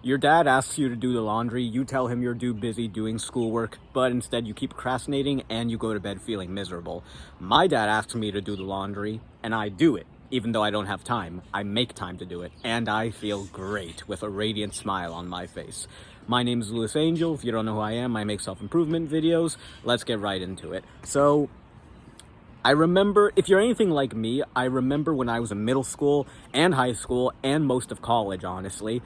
Your dad asks you to do the laundry, you tell him you're too busy doing schoolwork, but instead you keep procrastinating and you go to bed feeling miserable. My dad asks me to do the laundry, and I do it. Even though I don't have time, I make time to do it, and I feel great with a radiant smile on my face. My name is Louis Angel. If you don't know who I am, I make self-improvement videos. Let's get right into it. So, I remember, if you're anything like me, I remember when I was in middle school and high school and most of college, honestly,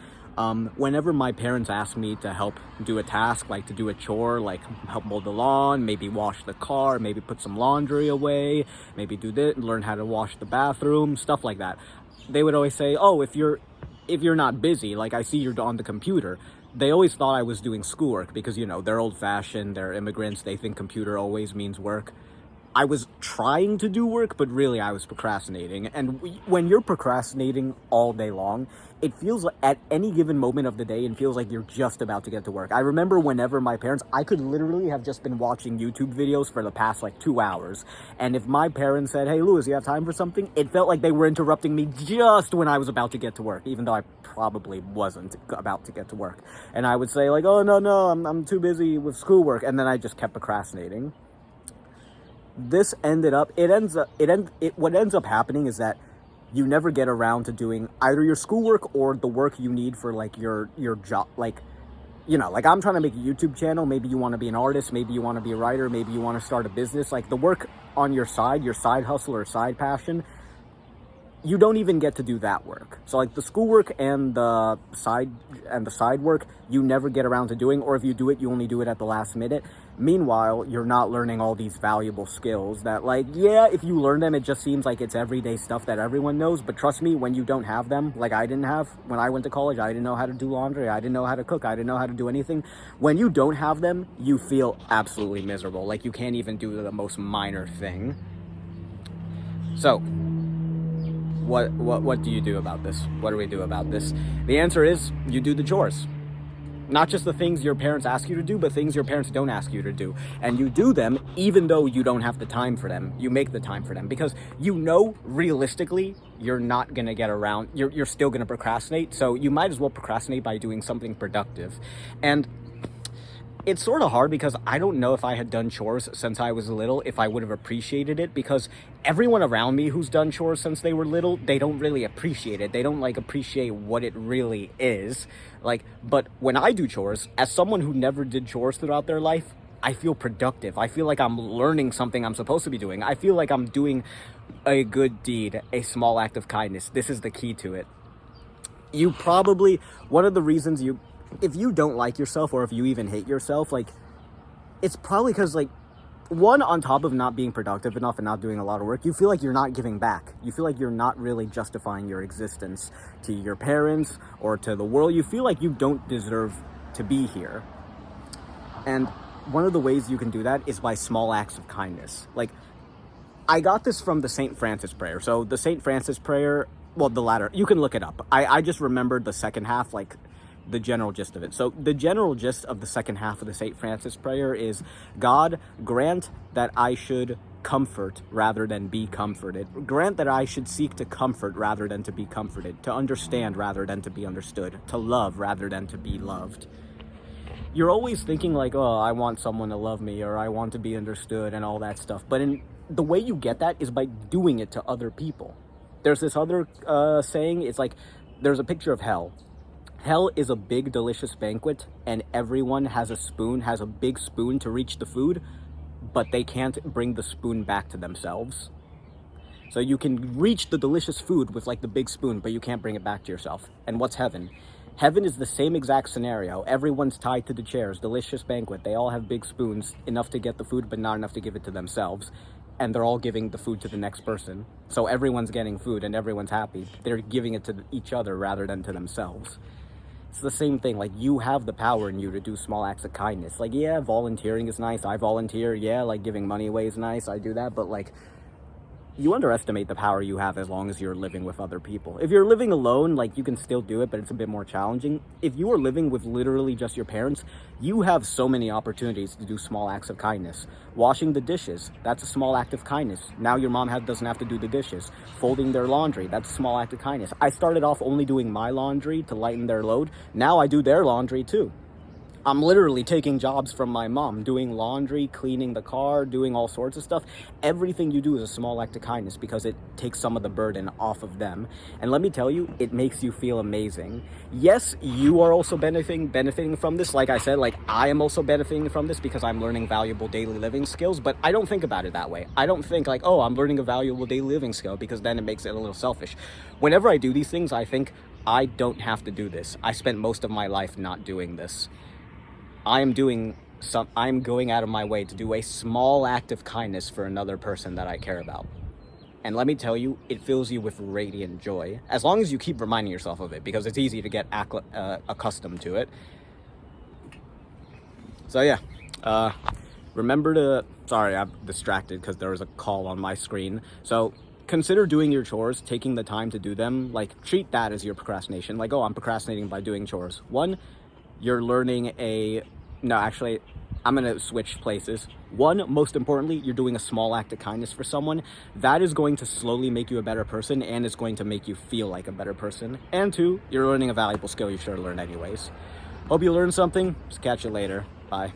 whenever my parents asked me to help do a task, like to do a chore, like help mow the lawn, maybe wash the car, maybe put some laundry away, maybe do this, learn how to wash the bathroom, stuff like that. They would always say, oh, if you're not busy, like I see you're on the computer. They always thought I was doing schoolwork because, you know, they're old-fashioned, they're immigrants, they think computer always means work. I was trying to do work, but really I was procrastinating. And when you're procrastinating all day long, it feels like at any given moment of the day, it feels like you're just about to get to work. I remember whenever my parents, I could literally have just been watching YouTube videos for the past like 2 hours. And if my parents said, hey, Louis, you have time for something? It felt like they were interrupting me just when I was about to get to work, even though I probably wasn't about to get to work. And I would say like, oh, no, I'm too busy with schoolwork. And then I just kept procrastinating. What ends up happening is that you never get around to doing either your schoolwork or the work you need for like your job. Like, you know, like I'm trying to make a YouTube channel. Maybe you want to be an artist, maybe you want to be a writer, maybe you want to start a business. Like the work on your side hustle or side passion, you don't even get to do that work. So like the schoolwork and the side work, you never get around to doing, or if you do it, you only do it at the last minute. Meanwhile, you're not learning all these valuable skills that, like, yeah, if you learn them, it just seems like it's everyday stuff that everyone knows. But trust me, when you don't have them, like I didn't have, when I went to college, I didn't know how to do laundry. I didn't know how to cook. I didn't know how to do anything. When you don't have them, you feel absolutely miserable. Like you can't even do the most minor thing. So, what do you do about this? What do we do about this? The answer is you do the chores. Not just the things your parents ask you to do, but things your parents don't ask you to do. And you do them even though you don't have the time for them. You make the time for them because you know realistically you're not going to get around. You're still going to procrastinate. So you might as well procrastinate by doing something productive. And it's sort of hard because I don't know if I had done chores since I was little, if I would have appreciated it, because everyone around me who's done chores since they were little, they don't really appreciate it. They don't like appreciate what it really is. Like, but when I do chores, as someone who never did chores throughout their life, I feel productive. I feel like I'm learning something I'm supposed to be doing. I feel like I'm doing a good deed, a small act of kindness. This is the key to it. One of the reasons if you don't like yourself or if you even hate yourself, like, it's probably because, like, one, on top of not being productive enough and not doing a lot of work, you feel like you're not giving back. You feel like you're not really justifying your existence to your parents or to the world. You feel like you don't deserve to be here. And one of the ways you can do that is by small acts of kindness. Like, I got this from the St. Francis prayer. So the St. Francis prayer, well, the latter, you can look it up. I just remembered the second half, like, the general gist of it. So the general gist of the second half of the St. Francis prayer is, God, grant that I should comfort rather than be comforted. Grant that I should seek to comfort rather than to be comforted, to understand rather than to be understood, to love rather than to be loved. You're always thinking like, oh, I want someone to love me, or I want to be understood and all that stuff. But the way you get that is by doing it to other people. There's this other saying, it's like, there's a picture of hell. Hell is a big, delicious banquet, and everyone has a big spoon to reach the food, but they can't bring the spoon back to themselves. So you can reach the delicious food with like the big spoon, but you can't bring it back to yourself. And what's heaven? Heaven is the same exact scenario. Everyone's tied to the chairs, delicious banquet. They all have big spoons, enough to get the food, but not enough to give it to themselves. And they're all giving the food to the next person. So everyone's getting food and everyone's happy. They're giving it to each other rather than to themselves. It's the same thing. Like, you have the power in you to do small acts of kindness. Like, yeah, volunteering is nice. I volunteer. Yeah, like giving money away is nice. I do that. But like, you underestimate the power you have as long as you're living with other people. If you're living alone, like, you can still do it, but it's a bit more challenging. If you are living with literally just your parents, you have so many opportunities to do small acts of kindness. Washing the dishes, that's a small act of kindness. Now your mom doesn't have to do the dishes. Folding their laundry, that's a small act of kindness. I started off only doing my laundry to lighten their load. Now I do their laundry too. I'm literally taking jobs from my mom, doing laundry, cleaning the car, doing all sorts of stuff. Everything you do is a small act of kindness because it takes some of the burden off of them. And let me tell you, it makes you feel amazing. Yes, you are also benefiting from this. Like I said, like, I am also benefiting from this because I'm learning valuable daily living skills, but I don't think about it that way. I don't think like, oh, I'm learning a valuable daily living skill, because then it makes it a little selfish. Whenever I do these things, I think I don't have to do this. I spent most of my life not doing this. I'm going out of my way to do a small act of kindness for another person that I care about. And let me tell you, it fills you with radiant joy, as long as you keep reminding yourself of it, because it's easy to get accustomed to it. So yeah, remember to, sorry, I'm distracted because there was a call on my screen. So consider doing your chores, taking the time to do them. Like, treat that as your procrastination. Like, oh, I'm procrastinating by doing chores. One, you're learning I'm going to switch places. One, most importantly, you're doing a small act of kindness for someone. That is going to slowly make you a better person, and it's going to make you feel like a better person. And two, you're learning a valuable skill you should learn anyways. Hope you learned something. Just catch you later. Bye.